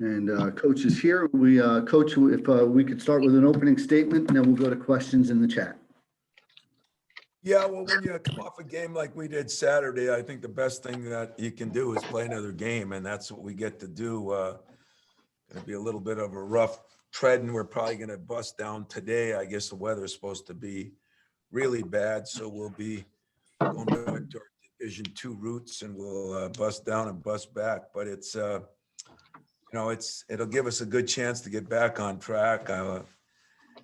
And Coach is here. Coach, if we could start with an opening statement, and then we'll go to questions in the chat. Yeah, well, when you come off a game like we did Saturday, I think the best thing that you can do is play another game, and that's what we get to do. Going to be a little bit of a rough tread, and we're probably going to bust down today. I guess the weather is supposed to be really bad, so we'll be going back to our Division II roots, and we'll bust down and bust back. But it's, it'll give us a good chance to get back on track.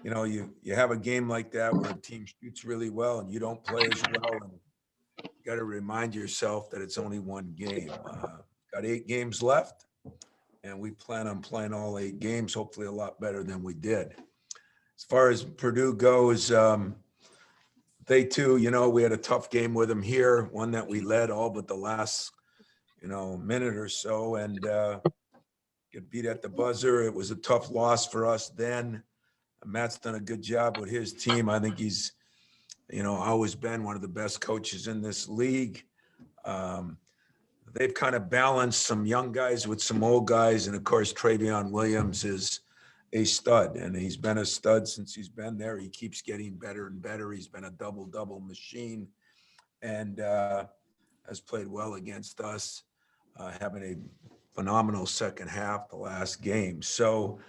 You have a game like that where a team shoots really well and you don't play as well, and you got to remind yourself that it's only one game. Got 8 games left, and we plan on playing all 8 games, hopefully a lot better than we did. As far as Purdue goes, they too, we had a tough game with them here, one that we led all but the last, minute or so, and get beat at the buzzer. It was a tough loss for us then. Matt's done a good job with his team. I think he's, always been one of the best coaches in this league. They've kind of balanced some young guys with some old guys. And of course, Travion Williams is a stud, and he's been a stud since he's been there. He keeps getting better and better. He's been a double machine, and has played well against us, having a phenomenal second half the last game. So,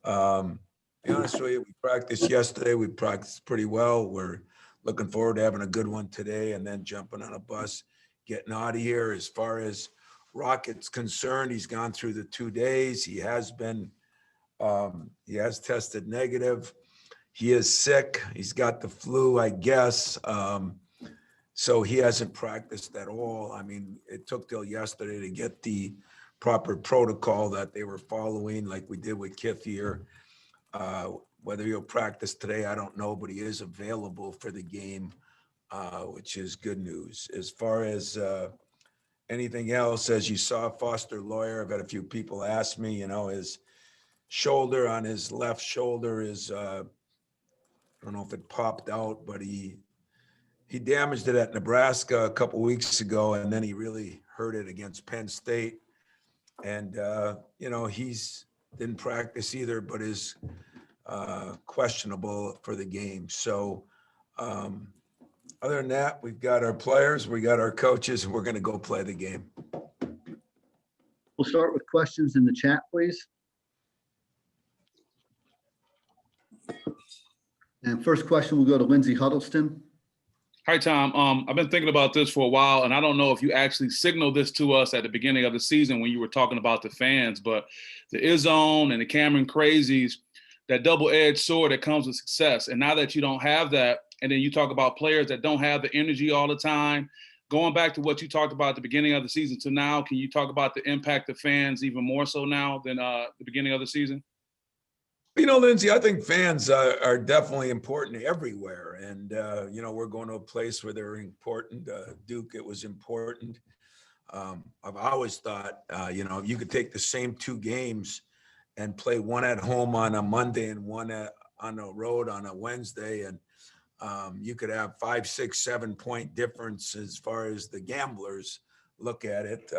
to be honest with you, we practiced yesterday. We practiced pretty well. We're looking forward to having a good one today and then jumping on a bus, getting out of here. As far as Rocket's concerned, he's gone through the 2 days. He has tested negative. He is sick. He's got the flu, I guess. So he hasn't practiced at all. I mean, it took till yesterday to get the proper protocol that they were following, like we did with Kith here. Whether he'll practice today, I don't know, but he is available for the game, which is good news. As far as anything else, as you saw, Foster Lawyer, I've had a few people ask me, his shoulder on his left shoulder is, I don't know if it popped out, but he damaged it at Nebraska a couple weeks ago, and then he really hurt it against Penn State. And, he's didn't practice either, but is questionable for the game. So other than that, we've got our players, we got our coaches, and we're going to go play the game. We'll start with questions in the chat, please. And first question will go to Lindsey Huddleston. Hi, Tom. I've been thinking about this for a while, and I don't know if you actually signaled this to us at the beginning of the season when you were talking about the fans, but the Izzo and the Cameron Crazies, that double-edged sword that comes with success. And now that you don't have that, and then you talk about players that don't have the energy all the time, going back to what you talked about at the beginning of the season to now, can you talk about the impact of fans even more so now than the beginning of the season? Lindsey, I think fans are definitely important everywhere. And, we're going to a place where they're important. Duke, it was important. I've always thought, you could take the same 2 games and play one at home on a Monday and one on the road on a Wednesday. And you could have 5, 6, 7 point difference as far as the gamblers look at it.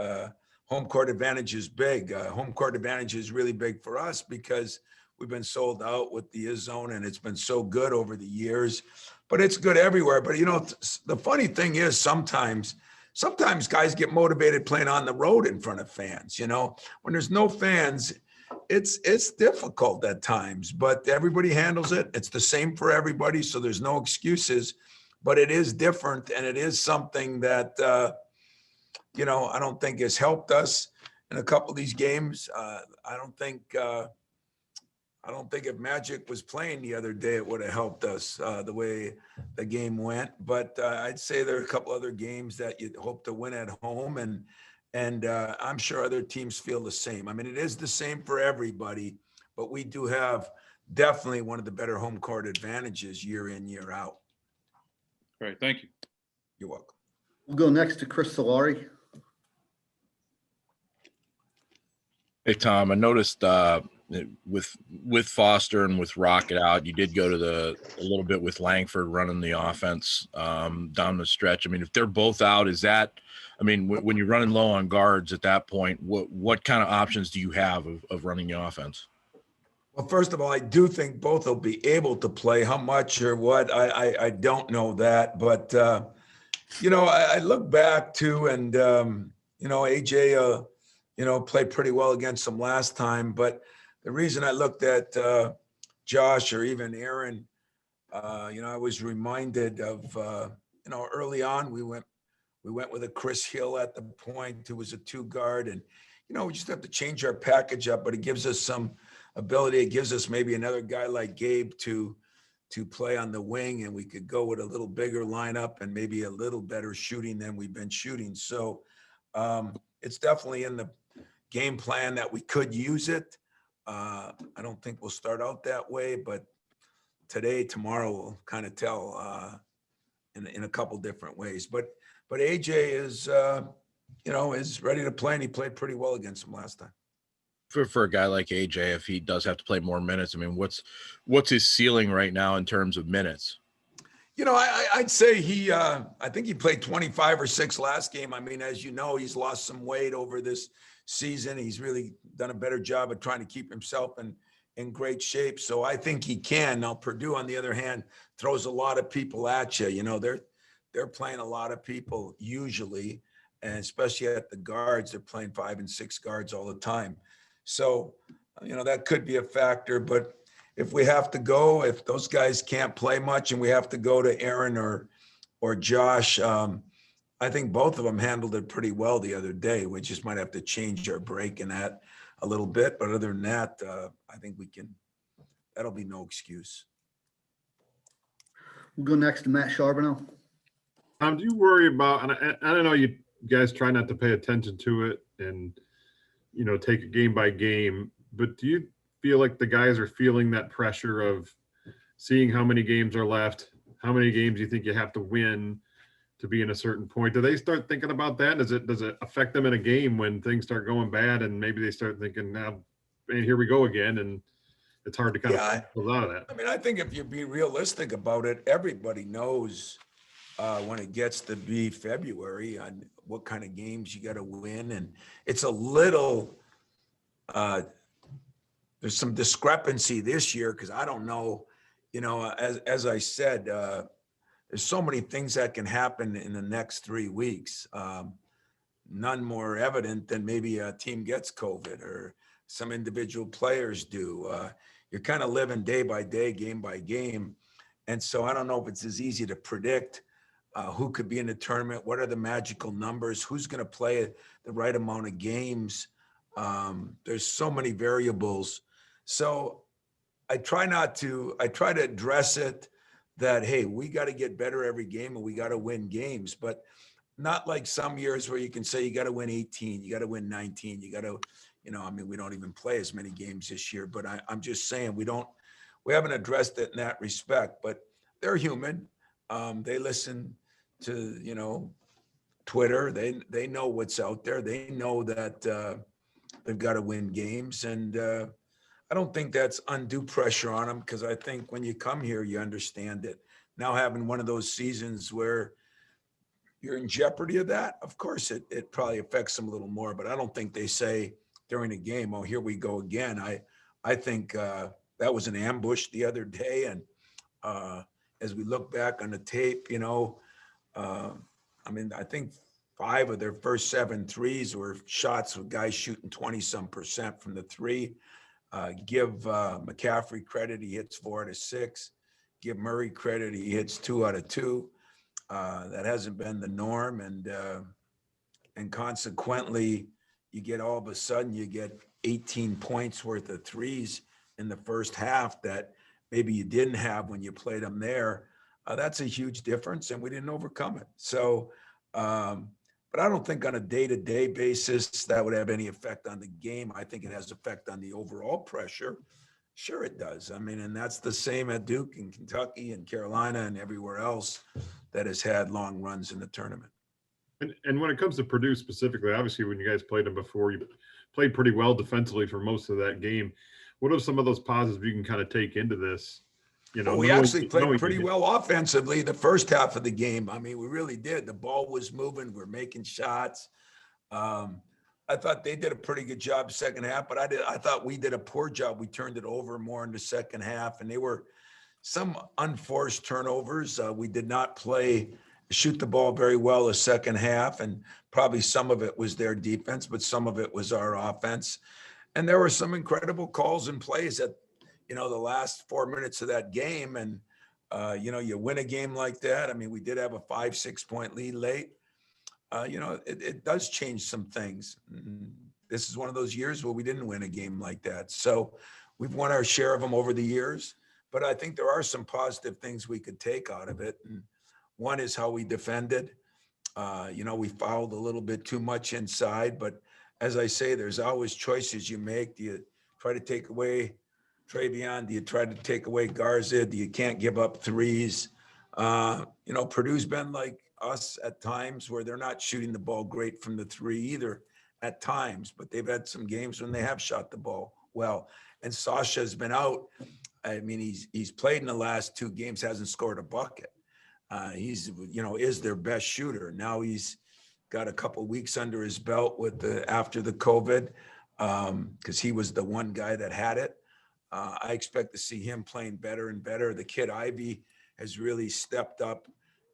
Home court advantage is big. Home court advantage is really big for us because we've been sold out with the Izzo, and it's been so good over the years, but it's good everywhere. But, the funny thing is sometimes guys get motivated playing on the road in front of fans. When there's no fans, it's difficult at times, but everybody handles it. It's the same for everybody. So there's no excuses, but it is different. And it is something that, I don't think has helped us in a couple of these games. I don't think if Magic was playing the other day, it would have helped us the way the game went. But I'd say there are a couple other games that you'd hope to win at home. And I'm sure other teams feel the same. I mean, it is the same for everybody, but we do have definitely one of the better home court advantages year in, year out. Great. Thank you. You're welcome. We'll go next to Chris Solari. Hey, Tom, I noticed with Foster and with Rocket out, you did go to a little bit with Langford running the offense down the stretch. I mean, if they're both out, is that, I mean, when you're running low on guards at that point, what kind of options do you have of running the offense? Well, first of all, I do think both will be able to play. How much or what, I don't know that. But, I look back to, and, AJ, played pretty well against them last time. But the reason I looked at Josh or even Aaron, I was reminded of, early on we went with a Chris Hill at the point, who was a 2-guard. And, we just have to change our package up, but it gives us some ability. It gives us maybe another guy like Gabe to play on the wing, and we could go with a little bigger lineup and maybe a little better shooting than we've been shooting. So it's definitely in the game plan that we could use it. I don't think we'll start out that way, but tomorrow we'll kind of tell in a couple different ways. But AJ is is ready to play, and he played pretty well against him last time. For a guy like AJ, if he does have to play more minutes, I mean, what's his ceiling right now in terms of minutes? I'd say I think he played 25 or 6 last game. I mean, as you know, he's lost some weight over this season. He's really done a better job of trying to keep himself in great shape. So I think he can. Now, Purdue, on the other hand, throws a lot of people at you. They're playing a lot of people usually, and especially at the guards, they're playing 5 and 6 guards all the time. So, that could be a factor. But if we have to go, if those guys can't play much and we have to go to Aaron or Josh, I think both of them handled it pretty well the other day. We just might have to change our break in that a little bit. But other than that, I think that'll be no excuse. We'll go next to Matt Charbonneau. Do you worry about, and I don't know, you guys try not to pay attention to it and, take it game by game, but do you feel like the guys are feeling that pressure of seeing how many games are left, how many games you think you have to win to be in a certain point? Do they start thinking about that? Does it affect them in a game when things start going bad and maybe they start thinking, now, man, here we go again, and it's hard to kind of pull out of that? I mean, I think if you be realistic about it, everybody knows when it gets to be February on what kind of games you got to win. And it's a little, there's some discrepancy this year because I don't know, as I said, there's so many things that can happen in the next 3 weeks. None more evident than maybe a team gets COVID or some individual players do. You're kind of living day by day, game by game. And so I don't know if it's as easy to predict who could be in the tournament, what are the magical numbers, who's going to play the right amount of games. There's so many variables. So I try to address it that, hey, we got to get better every game and we got to win games, but not like some years where you can say you got to win 18, you got to win 19, you got to, we don't even play as many games this year, but I'm just saying we haven't addressed it in that respect, but they're human. They listen to, Twitter. They know what's out there. They know that they've got to win games. And I don't think that's undue pressure on them because I think when you come here, you understand it. Now having one of those seasons where you're in jeopardy of that, of course, it probably affects them a little more. But I don't think they say during a game, oh, here we go again. I think that was an ambush the other day. And as we look back on the tape, I think 5 of their first 7 threes were shots with guys shooting 20-some% from the 3. Give McCaffrey credit, he hits 4 out of 6. Give Murray credit, he hits 2 out of 2. That hasn't been the norm, and consequently, you get all of a sudden you get 18 points worth of threes in the first half that maybe you didn't have when you played them there. That's a huge difference, and we didn't overcome it. So, but I don't think on a day-to-day basis that would have any effect on the game. I think it has effect on the overall pressure. Sure it does. And that's the same at Duke and Kentucky and Carolina and everywhere else that has had long runs in the tournament. And when it comes to Purdue specifically, obviously when you guys played them before, you played pretty well defensively for most of that game. what are some of those positives you can kind of take into this? Well, we actually played pretty well. well offensively the first half of the game. I mean, we really did. The ball was moving. We're making shots. I thought they did a pretty good job second half, but I thought we did a poor job. We turned it over more in the second half, and they were some unforced turnovers. We did not shoot the ball very well the second half, and probably some of it was their defense, but some of it was our offense. And there were some incredible calls and plays at, the last 4 minutes of that game. And, you win a game like that. I mean, we did have a 5-6 point lead late. It does change some things. This is one of those years where we didn't win a game like that. So we've won our share of them over the years, but I think there are some positive things we could take out of it. And one is how we defended. We fouled a little bit too much inside, but as I say, there's always choices you make. Do you try to take away Travion? Do you try to take away Garza? Do you can't give up threes? Purdue's been like us at times where they're not shooting the ball great from the three either at times, but they've had some games when they have shot the ball well. And Sasha's been out. I mean, he's played in the last 2 games, hasn't scored a bucket. He's is their best shooter. Now he's got a couple weeks under his belt after the COVID, because he was the one guy that had it. I expect to see him playing better and better. The kid Ivy has really stepped up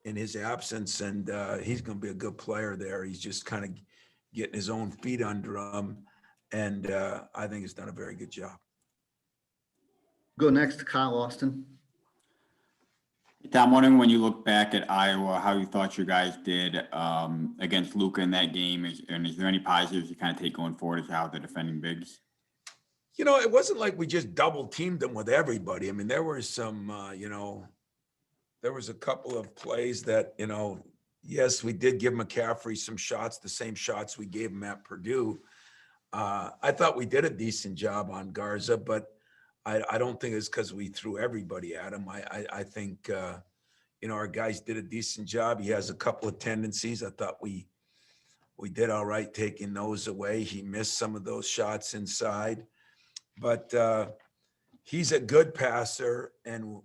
in his absence, and he's going to be a good player there. He's just kind of getting his own feet under him, and I think he's done a very good job. Go next to Kyle Austin. I'm wondering, when you look back at Iowa, how you thought you guys did against Luka in that game, and is there any positives you kind of take going forward as how they're defending bigs? It wasn't like we just double teamed them with everybody. I mean, there were some, there was a couple of plays that, yes, we did give McCaffrey some shots, the same shots we gave him at Purdue. I thought we did a decent job on Garza, but I don't think it's because we threw everybody at him. I think, our guys did a decent job. He has a couple of tendencies. I thought we did all right taking those away. He missed some of those shots inside, but he's a good passer, and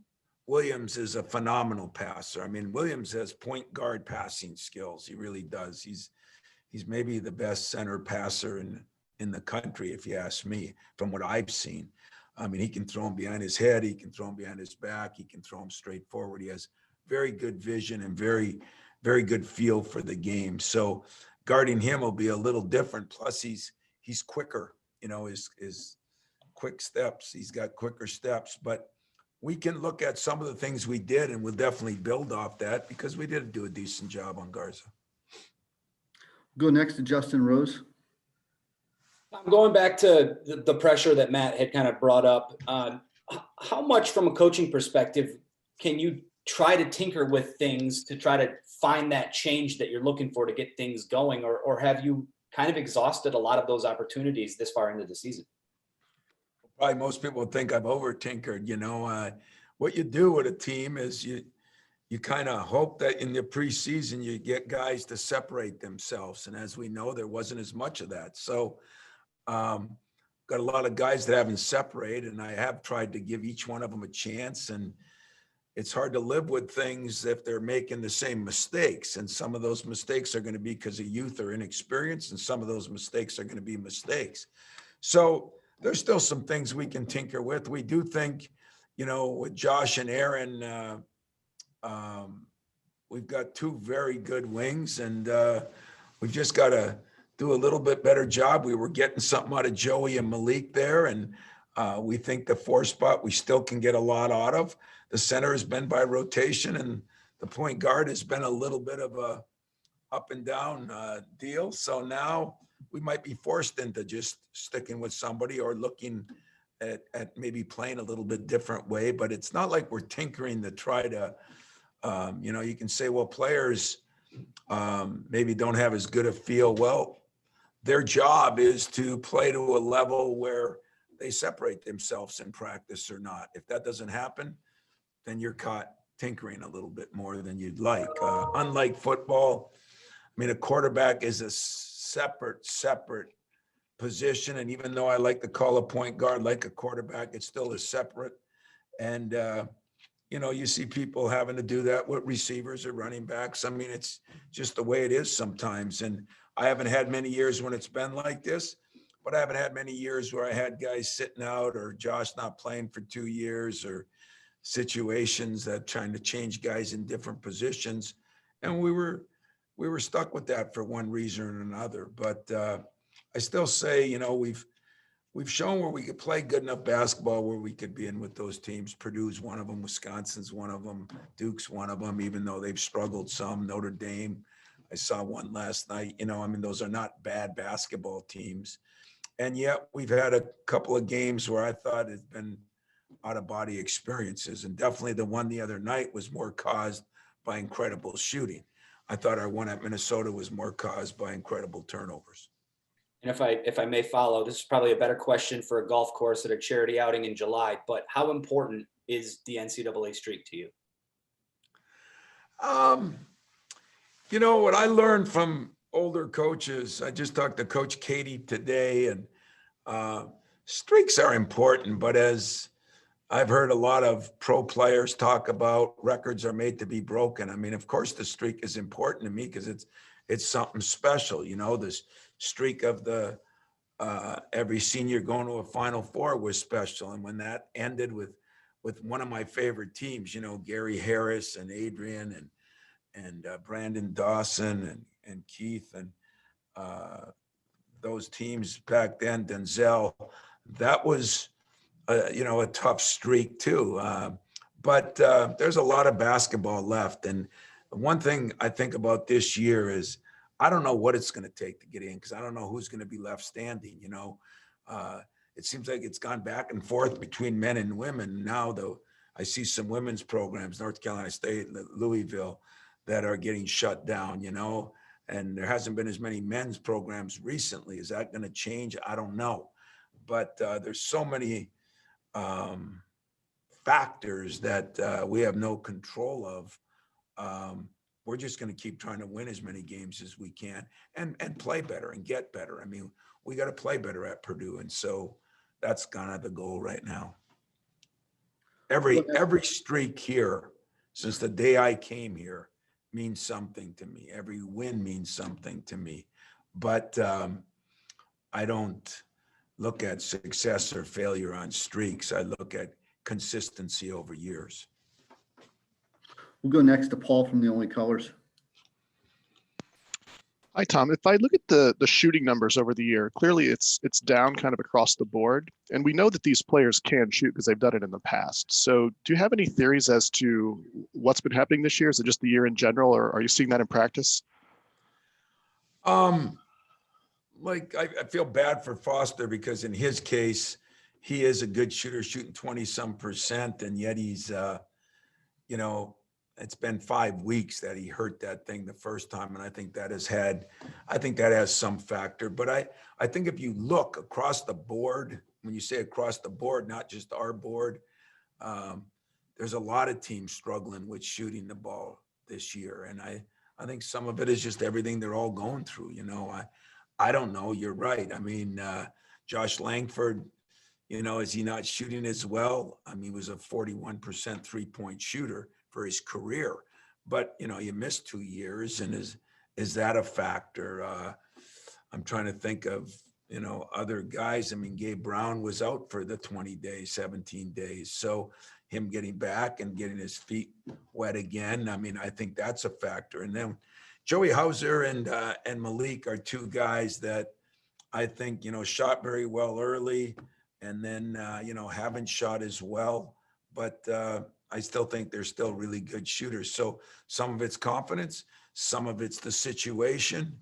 Williams is a phenomenal passer. I mean, Williams has point guard passing skills. He really does. He's maybe the best center passer in the country, if you ask me, from what I've seen. I mean, he can throw him behind his head. He can throw him behind his back. He can throw him straight forward. He has very good vision and very, very good feel for the game. So guarding him will be a little different. Plus, he's quicker. His quick steps. He's got quicker steps. But we can look at some of the things we did, and we'll definitely build off that because we did do a decent job on Garza. Go next to Justin Rose. I'm going back to the pressure that Matt had kind of brought up. How much, from a coaching perspective, can you try to tinker with things to try to find that change that you're looking for to get things going, or have you kind of exhausted a lot of those opportunities this far into the season? Probably most people think I've over tinkered. What you do with a team is you kind of hope that in the preseason you get guys to separate themselves, and as we know, there wasn't as much of that. So got a lot of guys that haven't separated, and I have tried to give each one of them a chance. And it's hard to live with things if they're making the same mistakes. And some of those mistakes are going to be because of youth or inexperience, and some of those mistakes are going to be mistakes. So there's still some things we can tinker with. We do think, with Josh and Aaron, we've got 2 very good wings, and we've just got to do a little bit better job. We were getting something out of Joey and Malik there, and we think the 4 spot we still can get a lot out of. The center has been by rotation, and the point guard has been a little bit of a up and down deal. So now we might be forced into just sticking with somebody or looking at maybe playing a little bit different way. But it's not like we're tinkering to try to, you can say, well, players maybe don't have as good a feel. Well, their job is to play to a level where they separate themselves in practice or not. If that doesn't happen, then you're caught tinkering a little bit more than you'd like. Unlike football, I mean, a quarterback is a separate position. And even though I like to call a point guard like a quarterback, it still is separate. And, you see people having to do that with receivers or running backs. I mean, it's just the way it is sometimes. And I haven't had many years when it's been like this, but I haven't had many years where I had guys sitting out or Josh not playing for 2 years or situations that trying to change guys in different positions. And we were stuck with that for one reason or another. But I still say, we've shown where we could play good enough basketball where we could be in with those teams. Purdue's one of them, Wisconsin's one of them, Duke's one of them, even though they've struggled some. Notre Dame, I saw one last night. Those are not bad basketball teams. And yet we've had a couple of games where I thought it's been out of body experiences. And definitely the one the other night was more caused by incredible shooting. I thought our one at Minnesota was more caused by incredible turnovers. And if I may follow, this is probably a better question for a golf course at a charity outing in July, but how important is the NCAA streak to you? What I learned from older coaches, I just talked to Coach Katie today, and streaks are important, but as I've heard a lot of pro players talk about, records are made to be broken. I mean, of course, the streak is important to me because it's something special. This streak of the every senior going to a Final Four was special, and when that ended with one of my favorite teams, Gary Harris and Adrian and Brandon Dawson and Keith and those teams back then, Denzel, that was a tough streak too. But there's a lot of basketball left. And one thing I think about this year is I don't know what it's going to take to get in because I don't know who's going to be left standing. It seems like it's gone back and forth between men and women. Now, though, I see some women's programs, North Carolina State, Louisville, that are getting shut down, and there hasn't been as many men's programs recently. Is that going to change? I don't know. But there's so many factors that we have no control of. We're just going to keep trying to win as many games as we can and play better and get better. I mean, we got to play better at Purdue. And so that's kind of the goal right now. Every streak here since the day I came here means something to me. Every win means something to me. But I don't look at success or failure on streaks. I look at consistency over years. We'll go next to Paul from The Only Colors. Hi, Tom. If I look at the shooting numbers over the year, clearly it's down kind of across the board. And we know that these players can shoot because they've done it in the past. So do you have any theories as to what's been happening this year? Is it just the year in general, or are you seeing that in practice? I feel bad for Foster because in his case, he is a good shooter, shooting 20-some%. And yet he's, it's been 5 weeks that he hurt that thing the first time. And I think that has some factor. But I think if you look across the board, when you say across the board, not just our board, there's a lot of teams struggling with shooting the ball this year. And I think some of it is just everything they're all going through. I don't know. You're right. I mean, Josh Langford, is he not shooting as well? I mean, he was a 41% 3-point shooter for his career, but you missed 2 years, and is that a factor? I'm trying to think of other guys. I mean, Gabe Brown was out for the 20 days, 17 days, so him getting back and getting his feet wet again. I mean, I think that's a factor. And then Joey Hauser and Malik are two guys that I think shot very well early, and then haven't shot as well, but I still think they're still really good shooters. So some of it's confidence, some of it's the situation,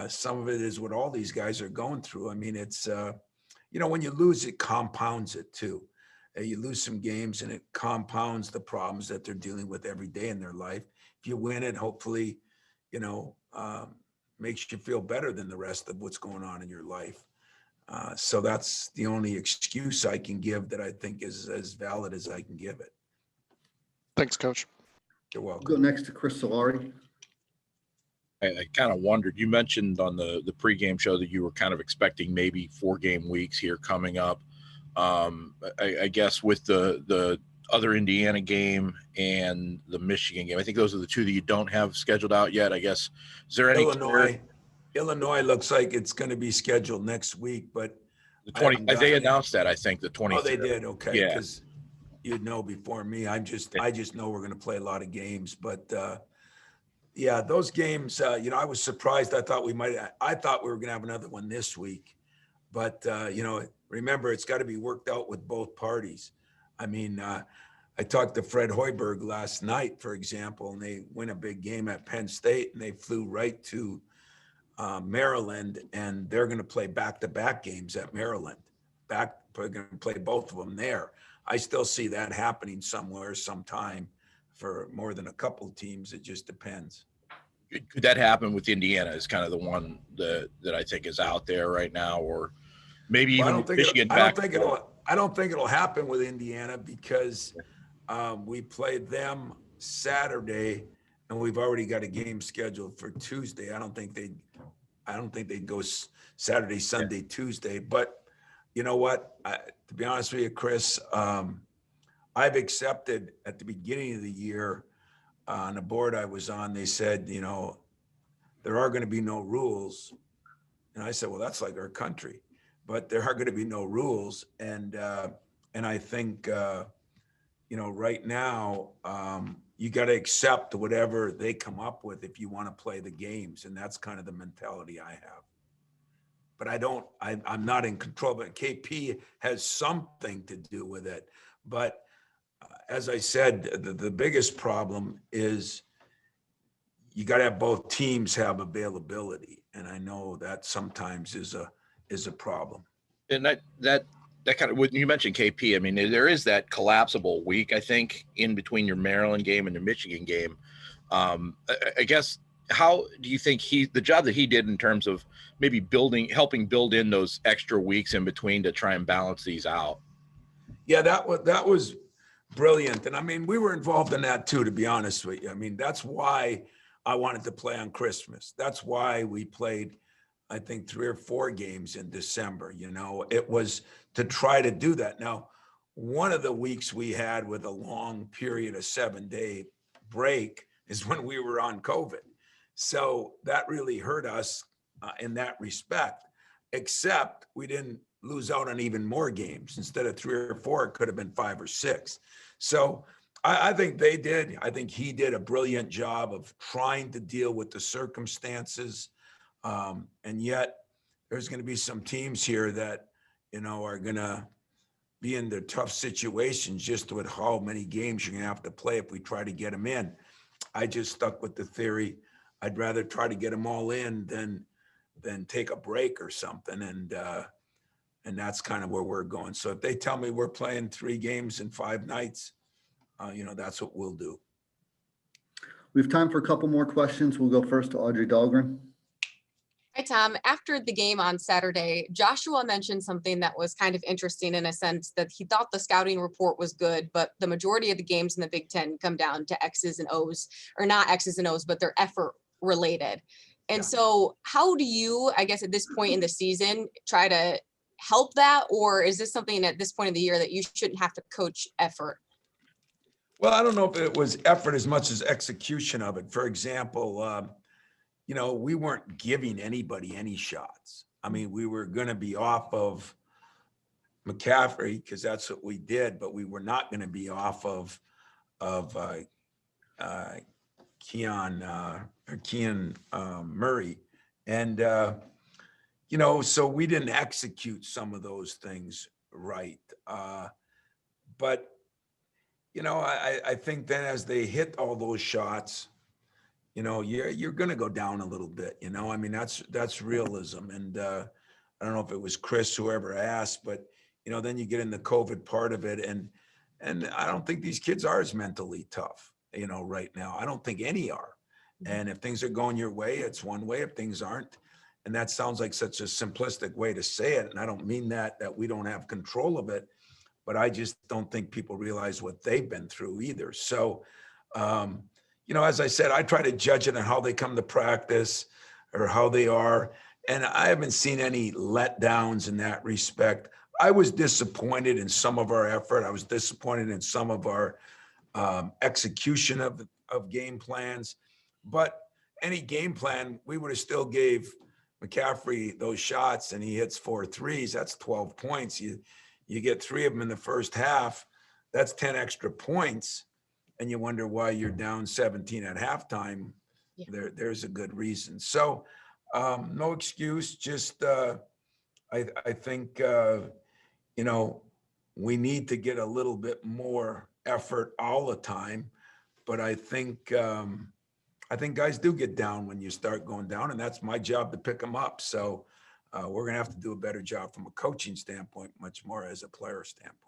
some of it is what all these guys are going through. I mean, it's, when you lose, it compounds it too. You lose some games and it compounds the problems that they're dealing with every day in their life. If you win it, hopefully, makes you feel better than the rest of what's going on in your life. So that's the only excuse I can give that I think is as valid as I can give it. Thanks, Coach. You're welcome. We'll go next to Chris Solari. I kind of wondered, you mentioned on the pregame show that you were kind of expecting maybe 4-game weeks here coming up. I guess with the other Indiana game and the Michigan game, I think those are the two that you don't have scheduled out yet. I guess, is there any Illinois looks like it's going to be scheduled next week, but the I 20 haven't they gotten it. announced that, I think the 23rd. Oh, they did. Okay. Yeah. Because you'd know before me. I just know we're going to play a lot of games, but yeah, those games, I was surprised. I thought we were going to have another one this week, but remember, it's got to be worked out with both parties. I mean, I talked to Fred Hoiberg last night, for example, and they win a big game at Penn State, and they flew right to Maryland, and they're going to play back-to-back games at Maryland. They're going to play both of them there. I still see that happening somewhere, sometime, for more than a couple of teams. It just depends. Could that happen with Indiana? Is kind of the one that I think is out there right now, or maybe even Michigan. I don't think it'll happen with Indiana because we played them Saturday, and we've already got a game scheduled for Tuesday. I don't think they'd go Saturday, Sunday, Tuesday. But you know what? To be honest with you, Chris, I've accepted at the beginning of the year on the board I was on, they said, there are going to be no rules. And I said, well, that's like our country, but there are going to be no rules. And I think, right now, you got to accept whatever they come up with if you want to play the games. And that's kind of the mentality I have. But I'm not in control, but KP has something to do with it. But as I said, the biggest problem is you got to have both teams have availability. And I know that sometimes is a problem. And that kind of, when you mentioned KP, I mean, there is that collapsible week, I think, in between your Maryland game and your Michigan game. I guess, how do you think the job that he did in terms of maybe helping build in those extra weeks in between to try and balance these out? Yeah, that was brilliant. And I mean, we were involved in that too, to be honest with you. I mean, that's why I wanted to play on Christmas. That's why we played, I think, 3 or 4 games in December. It was to try to do that. Now, one of the weeks we had with a long period of 7-day break is when we were on COVID. So that really hurt us in that respect, except we didn't lose out on even more games. Instead of 3 or 4, it could have been 5 or 6. So I think I think he did a brilliant job of trying to deal with the circumstances. And yet there's going to be some teams here that, are going to be in the tough situations just with how many games you're going to have to play if we try to get them in. I just stuck with the theory. I'd rather try to get them all in than take a break or something. And that's kind of where we're going. So if they tell me we're playing 3 games in 5 nights, that's what we'll do. We have time for a couple more questions. We'll go first to Audrey Dahlgren. Hi, Tom. After the game on Saturday, Joshua mentioned something that was kind of interesting in a sense that he thought the scouting report was good, but the majority of the games in the Big Ten come down to X's and O's, or not X's and O's, but they're effort related. And so how do you, I guess at this point in the season, try to help that? Or is this something at this point of the year that you shouldn't have to coach effort? Well, I don't know if it was effort as much as execution of it. For example, we weren't giving anybody any shots. I mean, we were going to be off of McCaffrey because that's what we did, but we were not going to be off of Kean Murray. And, so we didn't execute some of those things right. But, I think then as they hit all those shots, you're going to go down a little bit, I mean, that's realism. And I don't know if it was Chris, whoever asked, but, then you get in the COVID part of it. And I don't think these kids are as mentally tough, right now. I don't think any are. And if things are going your way, it's one way. If things aren't, and that sounds like such a simplistic way to say it. And I don't mean that we don't have control of it, but I just don't think people realize what they've been through either. So, as I said, I try to judge it on how they come to practice or how they are. And I haven't seen any letdowns in that respect. I was disappointed in some of our effort. I was disappointed in some of our execution of game plans. But any game plan, we would have still gave McCaffrey those shots and he hits 4 threes. That's 12 points. You get 3 of them in the first half. That's 10 extra points. And you wonder why you're down 17 at halftime. Yeah. There's a good reason. So no excuse. Just I think we need to get a little bit more effort all the time. But I think guys do get down when you start going down, and that's my job to pick them up. So we're going to have to do a better job from a coaching standpoint, much more as a player standpoint.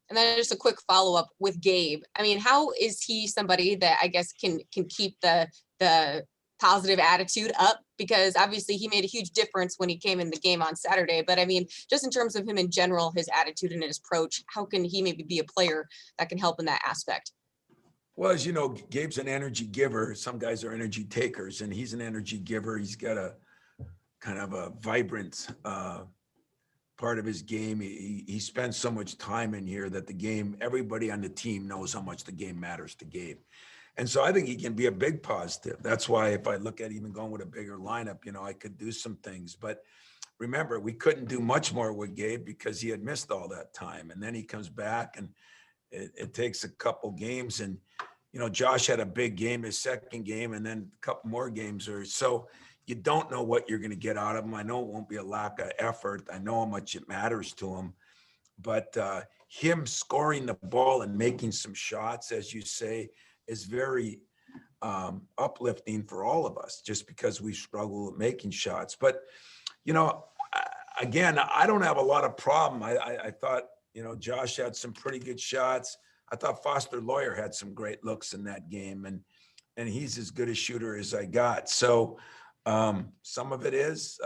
And then just a quick follow-up with Gabe. I mean, how is he somebody that I guess can keep the positive attitude up? Because obviously he made a huge difference when he came in the game on Saturday. But I mean, just in terms of him in general, his attitude and his approach, how can he maybe be a player that can help in that aspect? Well, as you know, Gabe's an energy giver. Some guys are energy takers, and he's an energy giver. He's got a kind of a vibrant part of his game. He spends so much time in here that everybody on the team knows how much the game matters to Gabe. And so I think he can be a big positive. That's why if I look at even going with a bigger lineup, I could do some things. But remember, we couldn't do much more with Gabe because he had missed all that time. And then he comes back and it takes a couple games. And, Josh had a big game, his second game, and then a couple more games. So you don't know what you're going to get out of him. I know it won't be a lack of effort. I know how much it matters to him. But him scoring the ball and making some shots, as you say, is very uplifting for all of us, just because we struggle with making shots. But, again, I don't have a lot of problem. I thought, Josh had some pretty good shots. I thought Foster Lawyer had some great looks in that game, and he's as good a shooter as I got. So some of it is,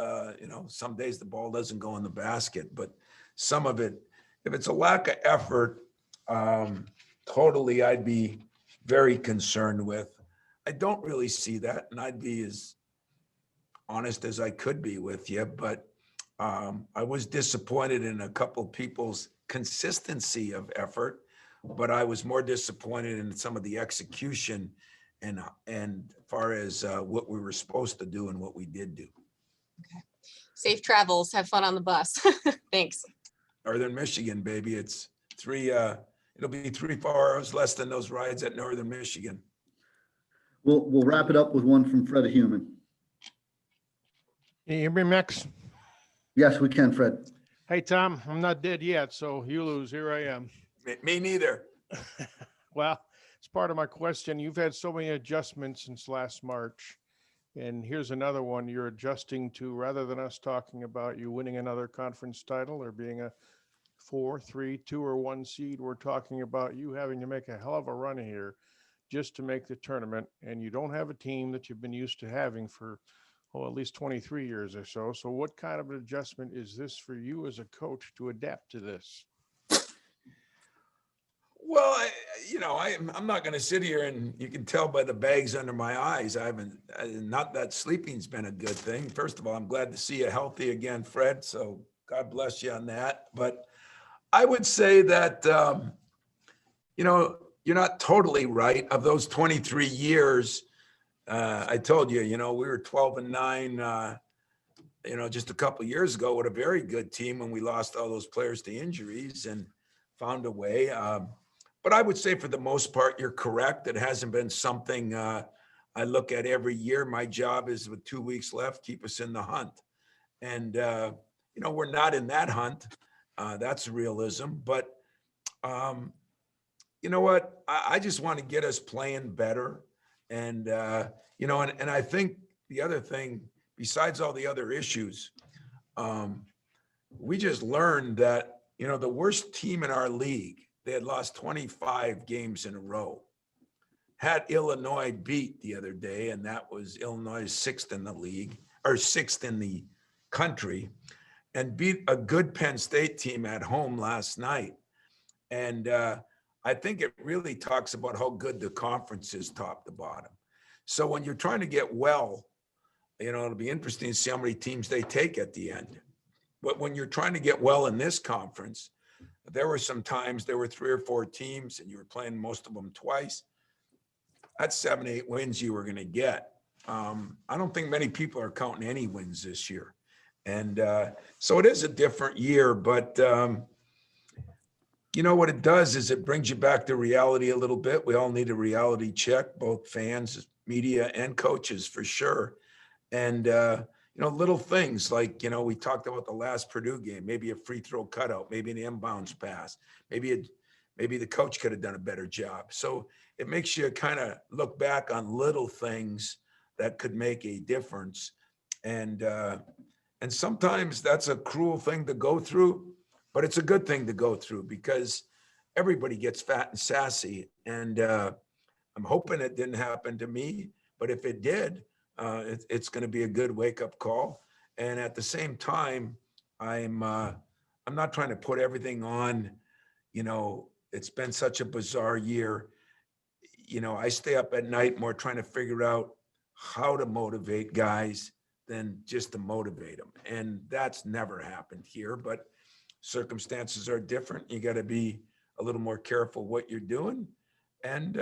some days the ball doesn't go in the basket, but some of it, if it's a lack of effort, totally I'd be very concerned with. I don't really see that, and I'd be as honest as I could be with you, but I was disappointed in a couple people's consistency of effort, but I was more disappointed in some of the execution and far as what we were supposed to do and what we did do. Okay. Safe travels. Have fun on the bus. Thanks. Northern Michigan, baby. It's it'll be 3-4 hours less than those rides at Northern Michigan. We'll wrap it up with one from Fred Human. Can you hear me, Max? Yes, we can, Fred. Hey, Tom, I'm not dead yet, so you lose. Here I am. Me neither. Well, it's part of my question. You've had so many adjustments since last March, and here's another one you're adjusting to. Rather than us talking about you winning another conference title or being a 4, 3, 2, or 1 seed, we're talking about you having to make a hell of a run here just to make the tournament, and you don't have a team that you've been used to having for at least 23 years or so. So what kind of an adjustment is this for you as a coach to adapt to this? Well, I'm not going to sit here, and you can tell by the bags under my eyes. Not that sleeping's been a good thing. First of all, I'm glad to see you healthy again, Fred. So God bless you on that. But I would say that, you're not totally right. Of those 23 years, I told you, we were 12-9, just a couple of years ago with a very good team when we lost all those players to injuries and found a way. But I would say for the most part, you're correct. It hasn't been something I look at every year. My job is, with 2 weeks left, keep us in the hunt. And, we're not in that hunt. That's realism. But you know what? I just want to get us playing better. And, and I think the other thing, besides all the other issues, we just learned that, the worst team in our league, they had lost 25 games in a row, had Illinois beat the other day, and that was Illinois 6th in the league, or 6th in the country, and beat a good Penn State team at home last night. And I think it really talks about how good the conference is top to bottom. So when you're trying to get well, it'll be interesting to see how many teams they take at the end. But when you're trying to get well in this conference, there were some times there were 3 or 4 teams and you were playing most of them twice. That's 7, 8 wins you were going to get. I don't think many people are counting any wins this year. And so it is a different year, but what it does is it brings you back to reality a little bit. We all need a reality check, both fans, media, and coaches for sure. And, little things like, we talked about the last Purdue game, maybe a free throw cutout, maybe an inbounds pass, maybe the coach could have done a better job. So it makes you kind of look back on little things that could make a difference. And sometimes that's a cruel thing to go through, but it's a good thing to go through because everybody gets fat and sassy. And I'm hoping it didn't happen to me, but if it did, it's going to be a good wake-up call. And at the same time, I'm not trying to put everything on, it's been such a bizarre year. I stay up at night more trying to figure out how to motivate guys than just to motivate them. And that's never happened here, but circumstances are different. You got to be a little more careful what you're doing. And,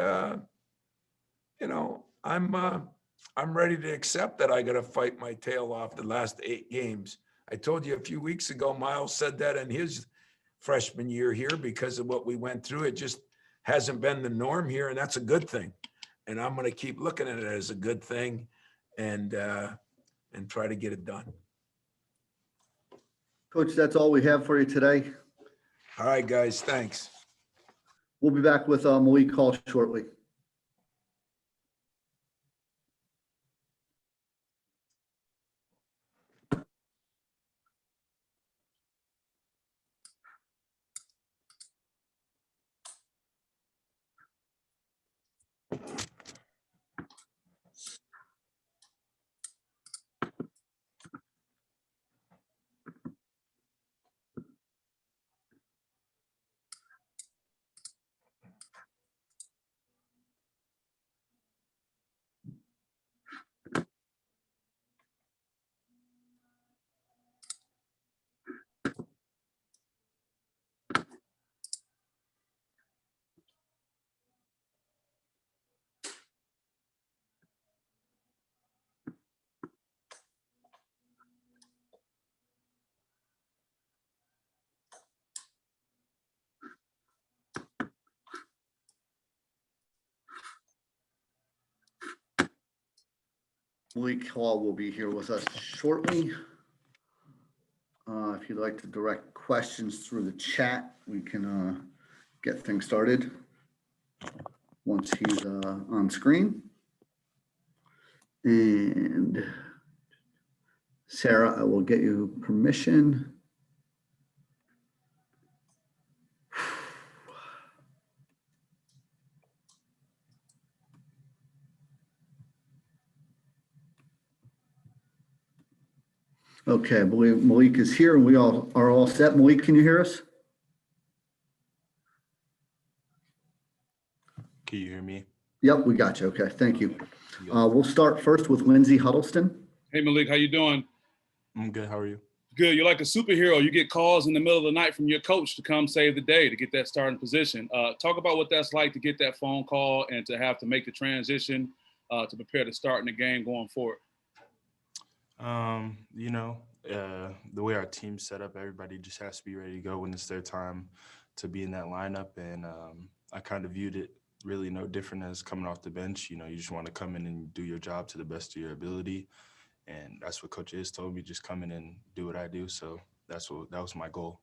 I'm ready to accept that I got to fight my tail off the last 8 games. I told you a few weeks ago, Miles said that in his freshman year here because of what we went through. It just hasn't been the norm here, and that's a good thing. And I'm going to keep looking at it as a good thing and try to get it done. Coach, that's all we have for you today. All right, guys, thanks. We'll be back with Malik Hall shortly. Malik Hall will be here with us shortly. If you'd like to direct questions through the chat, we can get things started once he's on screen. And Sarah, I will get you permission. Okay, I believe Malik is here and we all are all set. Malik, can you hear us? Can you hear me? Yep, we got you. Okay, thank you. We'll start first with Lindsay Huddleston. Hey, Malik, how you doing? I'm good. How are you? Good. You're like a superhero. You get calls in the middle of the night from your coach to come save the day to get that starting position. Talk about what that's like to get that phone call and to have to make the transition to prepare to start in the game going forward. The way our team's set up, everybody just has to be ready to go when it's their time to be in that lineup. And I kind of viewed it really no different as coming off the bench. You just want to come in and do your job to the best of your ability. And that's what Coach Izzo told me, just come in and do what I do. So that was my goal.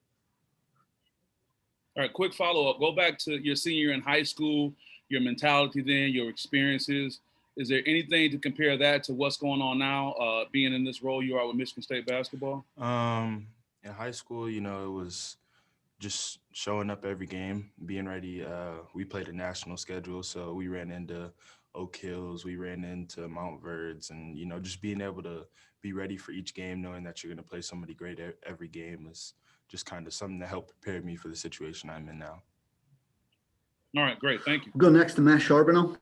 All right, quick follow-up. Go back to your senior year in high school, your mentality then, your experiences. Is there anything to compare that to what's going on now, being in this role you are with Michigan State basketball? In high school, it was just showing up every game, being ready. We played a national schedule, so we ran into Oak Hills, we ran into Mount Verds, and, just being able to be ready for each game, knowing that you're going to play somebody great every game is just kind of something that helped prepare me for the situation I'm in now. All right, great. Thank you. We'll go next to Matt Charbonneau.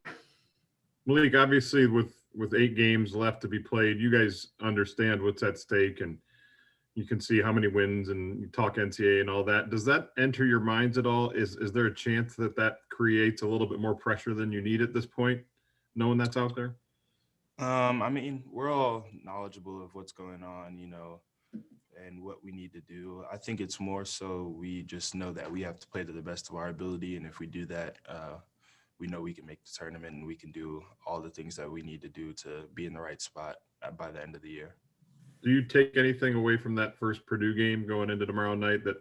Malik, obviously with 8 games left to be played, you guys understand what's at stake, and you can see how many wins, and you talk NCAA and all that. Does that enter your minds at all? Is there a chance that creates a little bit more pressure than you need at this point, knowing that's out there? I mean, we're all knowledgeable of what's going on, and what we need to do. I think it's more so we just know that we have to play to the best of our ability, and if we do that, we know we can make the tournament, and we can do all the things that we need to do to be in the right spot by the end of the year. Do you take anything away from that first Purdue game going into tomorrow night that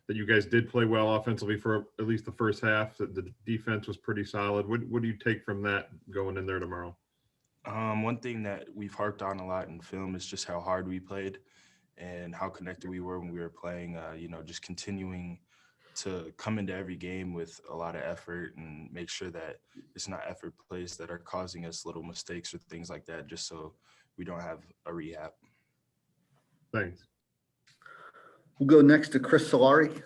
you guys did play well offensively for at least the first half, that the defense was pretty solid? What do you take from that going in there tomorrow? One thing that we've harped on a lot in film is just how hard we played and how connected we were when we were playing, just continuing to come into every game with a lot of effort and make sure that it's not effort plays that are causing us little mistakes or things like that, just so we don't have a rehab. Thanks. We'll go next to Chris Solari.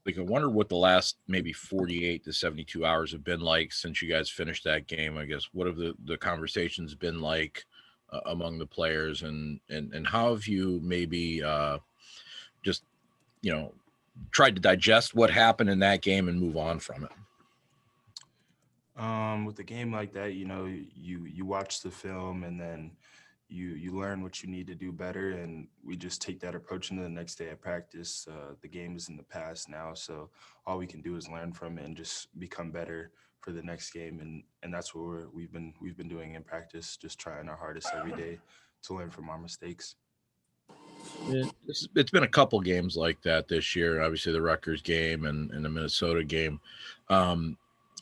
Like, I wonder what the last maybe 48 to 72 hours have been like since you guys finished that game. I guess, what have the conversations been like among the players, and how have you maybe just, tried to digest what happened in that game and move on from it? With a game like that, you watch the film, and then you learn what you need to do better, and we just take that approach into the next day at practice. The game is in the past now, so all we can do is learn from it and just become better for the next game, and that's what we've been doing in practice, just trying our hardest every day to learn from our mistakes. It's been a couple games like that this year, obviously the Rutgers game and the Minnesota game. How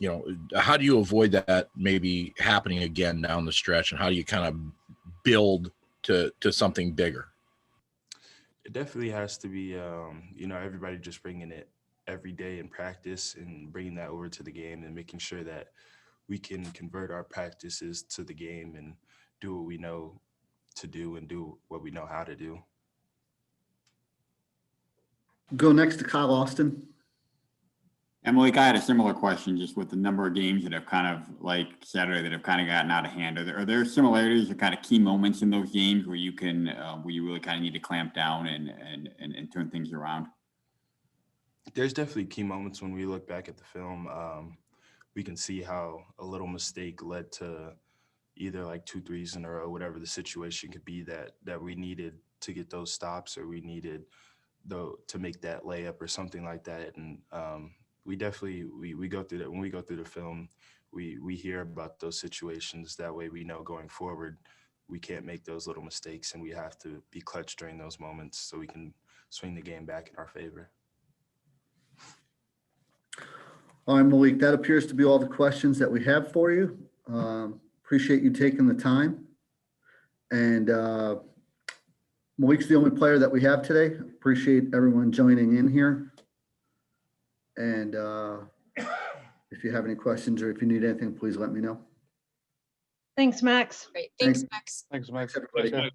do you avoid that maybe happening again down the stretch, and how do you kind of build to something bigger? It definitely has to be, everybody just bringing it every day in practice and bringing that over to the game and making sure that we can convert our practices to the game and do what we know to do and do what we know how to do. Go next to Kyle Austin. Emily, I had a similar question, just with the number of games that have kind of, like Saturday, that have kind of gotten out of hand. Are there similarities or kind of key moments in those games where you can, where you really kind of need to clamp down and turn things around? There's definitely key moments when we look back at the film. We can see how a little mistake led to either like 2 threes in a row, whatever the situation could be that we needed to get those stops, or we needed to make that layup or something like that. And we definitely we go through that. When we go through the film, we hear about those situations. That way we know going forward we can't make those little mistakes, and we have to be clutch during those moments so we can swing the game back in our favor. All right, Malik, that appears to be all the questions that we have for you. Appreciate you taking the time. And Malik's the only player that we have today. Appreciate everyone joining in here. And if you have any questions or if you need anything, please let me know. Thanks, Max. Great. Thanks, Max. Thanks, Max. Everybody. Thanks, Mike.